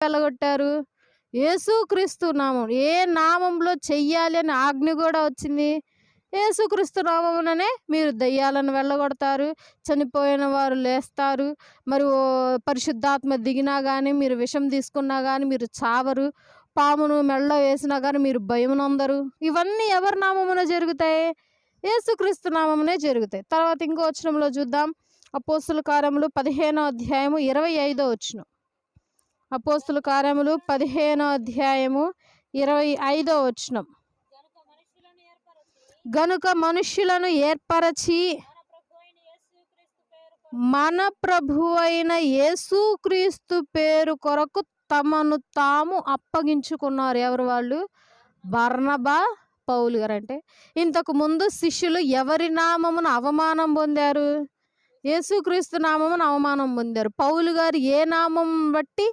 వెళ్ళగొట్టారు? యేసుక్రీస్తు నామం. ఏ నామంలో చెయ్యాలి అని ఆజ్ఞ కూడా వచ్చింది? యేసుక్రీస్తు నామముననే మీరు దెయ్యాలను వెళ్ళగొడతారు, చనిపోయిన వారు లేస్తారు. మరి పరిశుద్ధాత్మ దిగినా కానీ, మీరు విషం తీసుకున్నా కానీ మీరు చావరు. పామును మెడలో వేసినా కానీ మీరు భయమునందరు. ఇవన్నీ ఎవరి నామమున జరుగుతాయి? యేసుక్రీస్తు నామమునే జరుగుతాయి. తర్వాత ఇంకో వచనంలో చూద్దాం. అపోస్తుల కార్యములు 15వ అధ్యాయము 25వ వచనం. అపోస్తుల కార్యములు 15వ అధ్యాయము 25వ వచనం. గనుక మనుష్యులను ఏర్పరచి మన ప్రభు అయిన యేసుక్రీస్తు పేరు కొరకు తమను తాము అప్పగించుకున్నారు. ఎవరు వాళ్ళు? బర్నబా, పౌలు గారు. అంటే ఇంతకు ముందు శిష్యులు ఎవరి నామమున అవమానం పొందారు? యేసుక్రీస్తు నామమున అవమానం పొందారు. పౌలు గారు ఏ నామం బట్టి